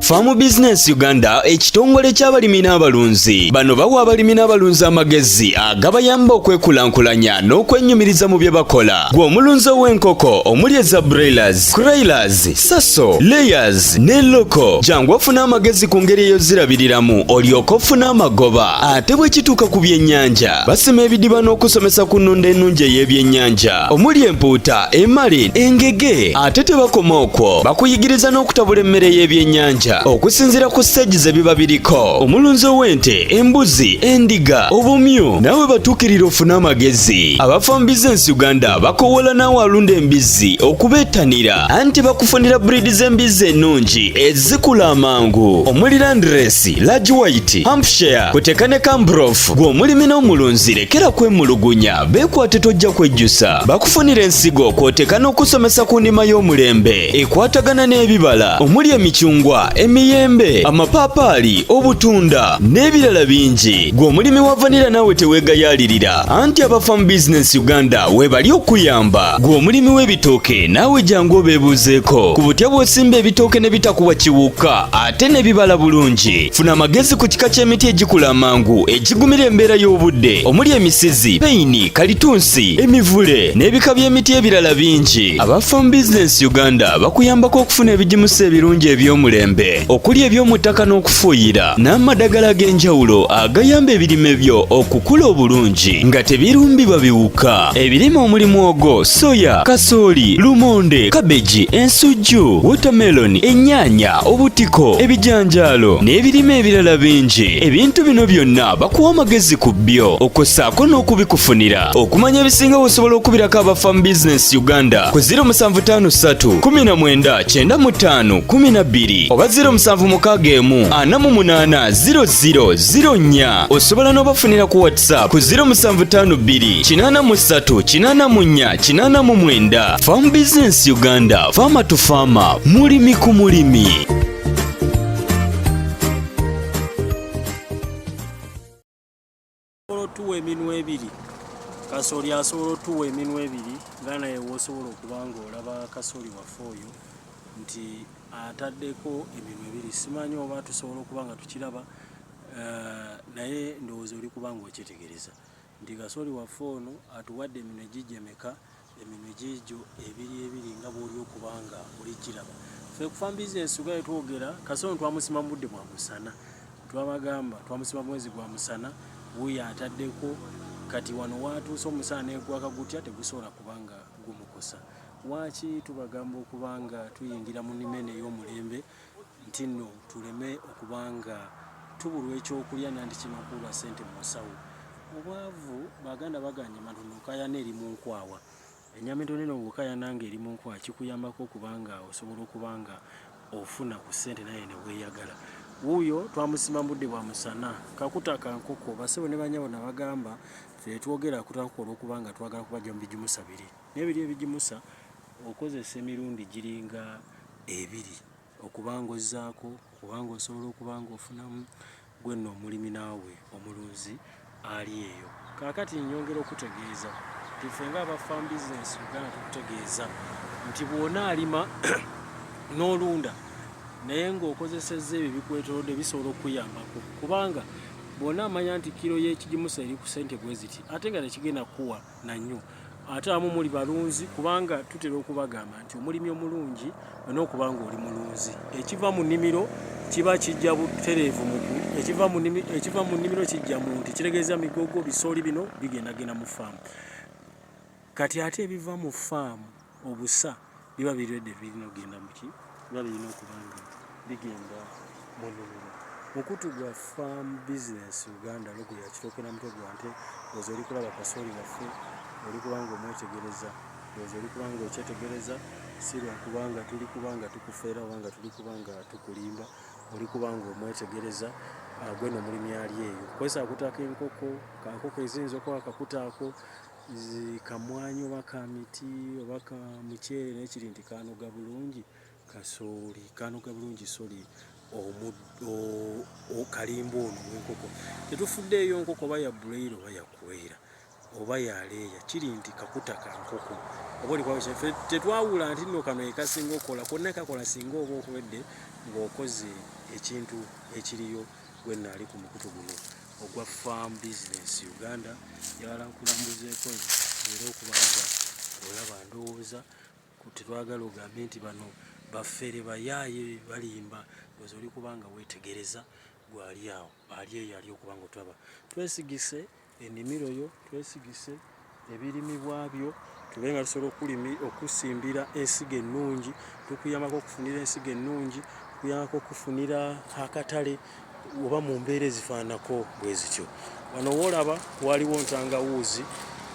Farm Business Uganda ekitongole ky'abalimi n'abalunzi. Bano bawa abalimi n'abalunzi amagezi agabayamba okwekulankulanya n'okwenyumiriza mu bye bakola. Gwe omulunzi w'enkoko omuli eza broilers, crailers, saso, layers ne loko. Jangu ofuna amagezi ku ngeri ey'ozirabiriramu olyoke ofune amagoba. Ate bwe kituuka ku byennyanja basima ebidiba n'okusomesa ku nnunda ennungi ey'ebyennyanja omuli empuuta, emale, engege. Ate tebakoma okwo, bakuyigiriza n'okutabula emmere y'ebyennyanja okusinziira ku stage ze biba biriko. Omulunzi w'ente, embuzi, endiga, obumyu nawe batuukirira ofuna amagezi. Aba Farm Business Uganda bakowola naawe alunda embizzi okubeetanira anti bakufunira breed z'embizzi ennungi ezikula amangu omuli Landrace, Large White, Hampshire, kuteeka ne Cambrough. Gwe omulimi n'omulunzi lekera kwemulugunya, beekwate tojja kwejjusa. Bakufunira ensigo kw'oteeka n'okusomesa ku ndima y'omulembe ekwatagana n'ebibala omuli emicungwa, emiyembe, amapaapaali, obutunda n'ebirala bingi. Gwe omulimi wa vanilla naawe teweegayaalirira anti aba Farm Business Uganda webali okuyamba. Gwe omulimi w'ebitooke naawe jangu obeebuuzeeko ku butya bw'osimba ebitooke ne bitakuwa kiwuka ate ne bibala bulungi. Funa amagezi ku kika ky'emiti egikula amangu egigumira embeera y'obudde omuli emisizi, peyini, kalitunsi, emivule n'ebika by'emiti ebirala bingi. Aba Farm Business Uganda bakuyambako okufuna ebigimusa ebirungi eby'omulembe okuli eby'omu ttaka n'okufuuyira n'amadagala ag'enjawulo agayamba ebirime byo okukula obulungi nga tebirumbibwa biwuka. Ebirime omuli muwogo, soya, kasooli, lumonde, kabeji, ensujju, watermelon, ennyaanya, obutiko, ebijanjaalo n'ebirime ebirala bingi. Ebintu bino byonna bakuwa amagezi ku byo okossaako n'okubikufunira. Okumanya ebisinga osobola okubirako aba Farm Business Uganda ku 0753 19 95 12 oba 0761 48 0004. Osobola n'obafunira ku WhatsApp ku 0752 83 84 89. Farm Business Uganda, farmer to farmer, mulimi ku mulimi. Tuwa eminwe ebiri kasooli asobola otuwa eminwe ebiri nga naye w'osobola okuba ng'olaba kasooli waffe oyo nti ataddeko eminwe ebiri. Simanyi oba tusobola okuba nga tukiraba naye ndowooza oli kuba ng'okyetegereza nti kasooli waffe ono atuwadde eminwe gijja emeka. Eminwe gijjo ebiri nga bw'oli okuba nga oligiraba. Ffe ku Farm Business Uganda twogera kasooli twamusima mu budde bwa musana, twabagamba twamusima mwezi gwa musana, wuuyo ataddeko. Kati wano watuuse omusana negwaka gutya tegusobola kubanga gumukosa. Waki tubagamba okubanga tuyingira mu nnima eno ey'omulembe nti nno tuleme okubanga tubulwa ekyokulya nanti kino kulwa ssente mu nsawo. Obwavu baganda baganye matono okayana eri mu nkwawa. Ennyama entono eno bw'okayana nga eri mu nkwawa kikuyambako okubanga osobola okubanga ofuna ku ssente naye ne weeyagala. Wuuyo twamusima budde bwa musana. Kakuta ka nkoko basebo ne banyabo nabagamba ffe twogera kutakola okubanga twagala kubajja mu bigimusa biri. N'ebiri ebigimusa okozesa emirundi giringa ebiri okubanga ozzaako kubanga osobola okubanga ofunamu gwe nno omulimi naawe omulunzi ali eyo. Kaakati nyongera okutegeeza nti ffe nga aba Farm Business Uganda tukutegeeza nti bw'ona alima n'olunda naye ng'okozesezza ebyo bikwetoolodde bisobola okuyambako kubanga bw'ona amanya nti kiro y'ekigimusa eri ku ssente bwe ziti ate nga tekigenda kuwa nannyo. Ate amu muli balunzi kubanga tutera okubagamba nti omulimi omulungi olina okuba ng'oli mulunzi. Ekiva mu nnimiro kiba kijja butereevu ekiva mu nnimiro kijja mu nti kitegeeza migogo bisooli bino bigendagenda mu faamu. Kati ate ebiva mu faamu obusa biba biredde birina okugenda mu ki biba birina okuba nga bigenda mu nnimiro. Mukutu gwa Farm Business Uganda logo ya kitooke na mutwe gwa nte ozo oli kulaba kasooli waffe oli kubanga omwetegereza ozo oli kubanga okyetegereza si lwa kubanga tuli kubanga tukufeera wanga tuli kubanga tukulimba oli kubanga omwetegereza gwe no mulimi ali eyo. Kwesa akutaka enkoko kankoko eziyinza okuba akakutaako kamwanyi oba kamiti oba ka muceere n'ekiri nti kanoga bulungi kasooli kanoga bulungi sooli okalimba ono w'enkoko. Tetufuddeeyo nkoko oba ya broiler oba ya kwera. oba yaleeya kiri nti kakuta ka nkoko oba olikwawo kyaffe tetwawula nti nno kano ekasinga okola konna kakola singa oba okuwedde ng'okoze ekintu ekiriyo gwe naali ku mukutu guno ogwa farm business Uganda yalankulambuzeeko era okubanga olaba ndowooza tetwagala ogambe nti bano baffere bayaaye balimba ozo oli kubanga weetegereza gwali awo ali eyo ali okubanga otulaba twesigise ennimiro yo twesigise ebirimibwa byo tube nga tusobola okusimbira ensigo ennungi tukuyambako okufunira ensigo ennungi tukuyambako okufunira akatale oba mu mbeera ezifaanako bwe zityo wano woolaba waliwo ntangawuuzi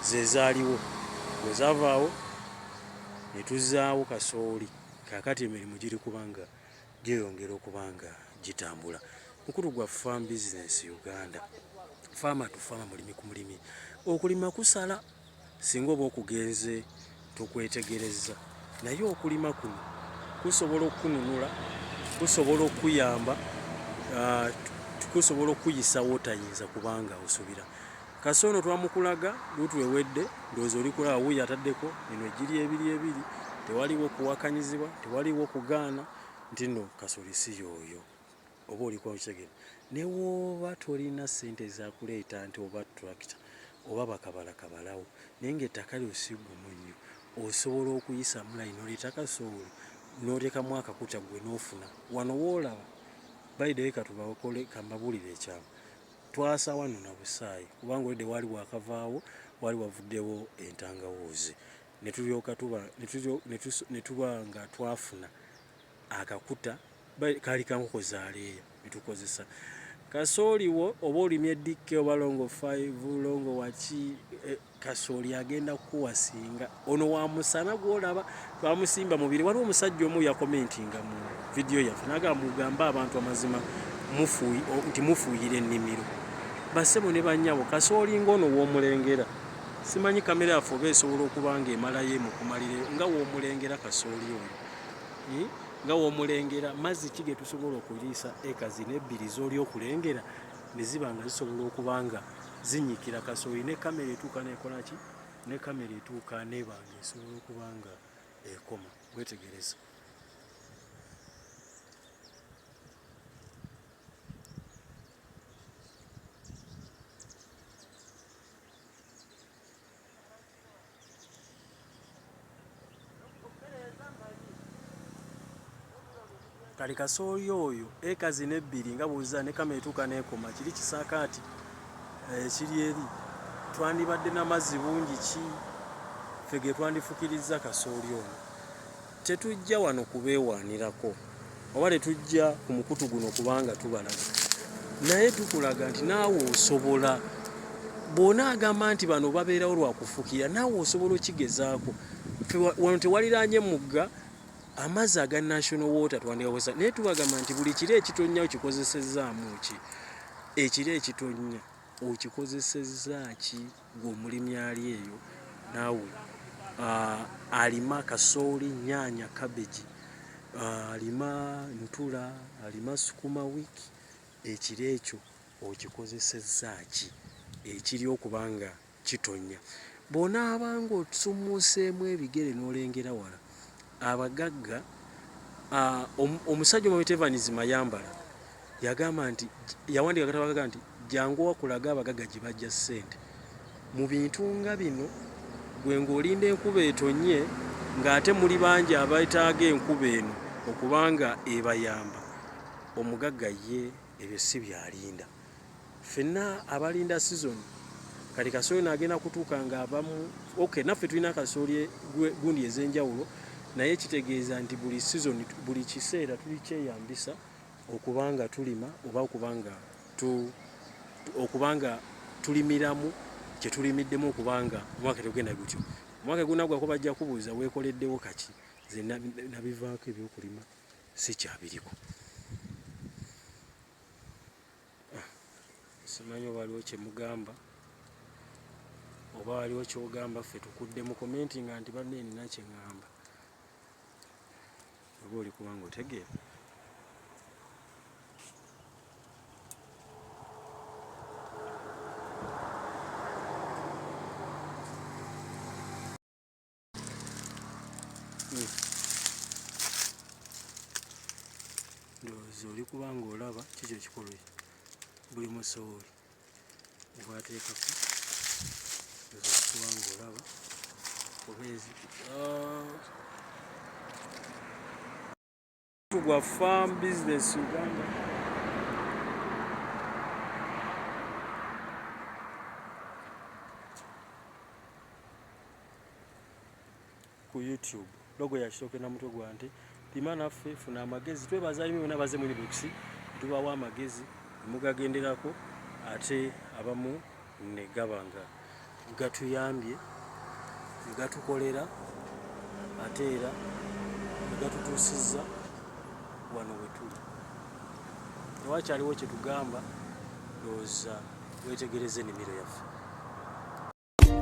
zezaaliwo bwe zaavaawo ne tuzzaawo kasooli kaakati emirimu giri kubanga gyeyongera okubanga gitambula mukulu gwa farm business Uganda faama tufaama mulimi ku mulimi okulima kusala singa oba okugenze tukwetegereza naye okulima kuno kusobola okununula kusobola okuyamba kusobola okuyisa wotayinza kubanga osubira kasono twamukulaga lutwewedde ndowooza oli kulaba wuuyo ataddeko eno egiri ebiri tewaliwo kuwakanyizibwa tewaliwo kugaana nti nno kasooli si yooyo oba olikuwa kitegeera ne wooba tolina ssente zakuleeta nti oba tractor oba bakabalakabalawo naye ng'ettaka lyosiigumu nnyo osobola okuyisa mulayi n'oleeta kasooli n'oteekamu akakuta gwe n'ofuna wano woolaba bayideyo katubakole kambabuulire ekyamu twasa wano na busaayi kubanga olwedde waali bwakavaawo waali wavuddewo entangawuuzi ne tulyoka ne tuba nga twafuna akakuta kaali kankoko zaaleeya ne tukozesa kasooli wo oba olimye dikke oba longo 5 longo waki kasooli agenda kuwasinga ono wa musana gwolaba twamusimba mubiri waliwo omusajja omu yakomentinga mu vidiyo yaffe nagamba mugamba abantu amazima nti mufuuyire ennimiro basebo ne bannyabo kasooli ng'ono w'omulengera simanyi kamera yaffe oba esobola okuba nga emalayo emukumalire nga w'omulengera kasooli oyo nga w'omulengera mazzi ki ge tusobola okuliisa eka zino ebbiri z'oli okulengera ne ziba nga zisobola okuba nga zinyikira kasooli ne kamera etuuka nekola ki ne kamera etuuka neba nga esobola okuba nga ekoma wetegereza kali kasooli oyo eka zino ebbiri nga bw'ozza ne kamera etuuka n'ekoma kiri kisaakaati ekiri eri twandibadde n'amazzi bungi ki ffe ge twandifukiriza kasooli ono tetujja wano kubeewaanirako oba tetujja ku mukutu guno kubanga tubalaga naye tukulaga nti naawe osobola bw'onaagamba nti bano babeerawo lwakufukira naawe osobola okigezaako wano tewaliraanye mugga amazzi aga national water twandikaweza naye tubagamba nti buli kiro ekitonnya okikozesezaamu ki ekiro ekitonnya okikozesezza ki ng'omulimi ali eyo naawe alima kasooli nyaanya kabeji alima ntula alima sukuma wiki ekiro ekyo okikozesezza ki ekiri okubanga kitonnya bw'onaabanga osummuuseemu ebigere n'olengera wala abagagga omusajja omwetevanizi mayambala yagamba nti yawandika katabo akaga nti jangu wakulaga abagagga gye bajja ssente mu bintu nga bino gwe ng'olinda enkuba etonnye ng'ate muli bangi abeetaaga enkuba eno okubanga ebayamba omugagga ye ebyo si byalinda ffenna abalinda sizoni kati kasooli n'agenda kutuuka ng'abamu naffe tulina kasooli gundi ez'enjawulo naye kitegeeza nti buli season buli kiseera tuli kyeyambisa okubanga tulima oba okubanga tulimiramu kye tulimiddemu okubanga omwaka tegenda gutyo omwaka gunaggwako bajja kubuuza weekoleddewo kaki ze nabivaako ebyokulima si kyabiriko simanyi oba waliwo kyemugamba oba waliwo kyogamba ffe tukudde mu komenti nga nti banne nina kyeŋŋamba oba oli kubanga otegeera oli kubanga olaba kikyo kikolwe buli musooli gwateekako oli kubanga olaba obeezi gwa Farm Business Uganda. Ku YouTube logo ya Kitooke na mutwe gwa nte pima naffe funa amagezi twebaza nnyo n'abaze mu inbox tubawa amagezi mugagenderako ate abamu ne gabanga gatuyambye gatukolera ate era gatutuusizza wano wetuli tewakyaliwo kye tugamba lowooza wetegereze ennimiro yaffe.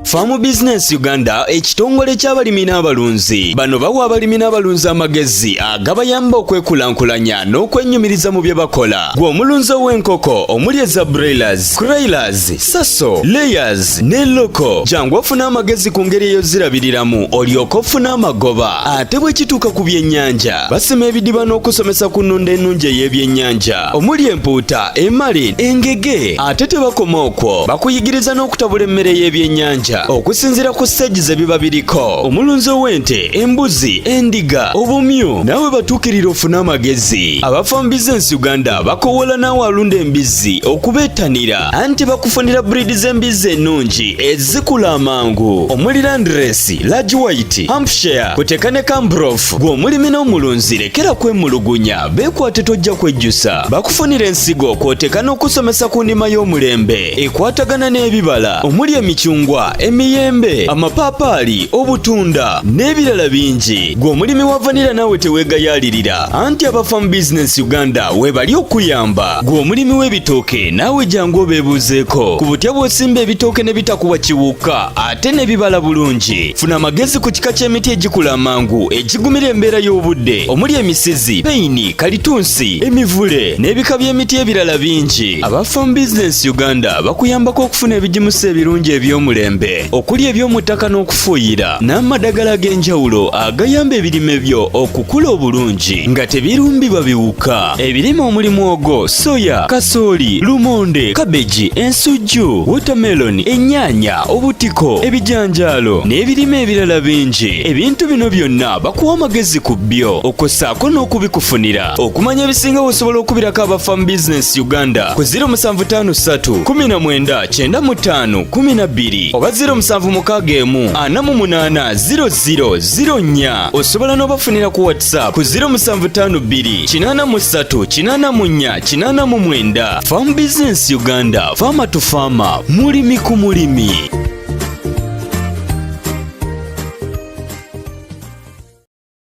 Farm Business Uganda ekitongole ky'abalimi n'abalunzi bano bawa abalimi n'abalunzi amagezi agabayamba okwekulankulanya n'okwennyumiriza mu bye bakola. Gwe omulunzi w'enkoko omuli eza broilers, crailers, saso, layers ne loko jangu ofuna amagezi ku ngeri ey'ozirabiriramu olyoke ofune amagoba. Ate bwe kituuka ku byennyanja basima ebidiba n'okusomesa ku nnunda ennungi ey'ebyennyanja omuli empuuta, emali, engege. Ate tebakoma okwo bakuyigiriza n'okutabula emmere y'ebyennyanja okusinziira ku stage ze biba biriko. Omulunzi w'ente, embuzi, endiga, obumyu naawe batuukirira ofuna amagezi. Aba Farm Business Uganda bakowola naawe alunda embizzi okubeetanira anti bakufunira breed z'embizzi ennungi ezikula amangu omuli Landrace, Large White, Hampshire kuteeka ne Cambrough. Gwe omulimi n'omulunzi lekera kwemulugunya beekwate tojja kwejjusa. Bakufunira ensigo kw'oteeka n'okusomesa ku ndima y'omulembe ekwatagana n'ebibala omuli emicungwa, emiyembe, amapaapaali, obutunda n'ebirala bingi. Gwe omulimi wa vanilla naawe teweegayaalirira anti aba Farm Business Uganda webali okuyamba. Gwe omulimi w'ebitooke naawe jangu obeebuuzeeko ku butya bw'osimba ebitooke ne bitakuwa kiwuka ate ne bibala bulungi. Funa amagezi ku kika ky'emiti egikula amangu egigumira embeera y'obudde omuli emisizi, peyini, kalitunsi, emivule n'ebika by'emiti ebirala bingi. Aba Farm Business Uganda bakuyambako okufuna ebigimusa ebirungi eby'omulembe okuli eby'omu ttaka n'okufuuyira n'amadagala ag'enjawulo agayamba ebirime byo okukula obulungi nga tebirumbibwa biwuka. Ebirime omuli muwogo, soya, kasooli, lumonde, kabeji, ensujju, watermelon, ennyaanya, obutiko, ebijanjaalo n'ebirime ebirala bingi. Ebintu bino byonna bakuwa amagezi ku byo okossaako n'okubikufunira. Okumanya ebisinga osobola okubirako aba Farm Business Uganda ku 0753 19 95 12 oba 0761480004. Osobola n'obafunira ku WhatsApp ku 0752 83 84 89. Farm Business Uganda, farmer to farmer, mulimi ku mulimi.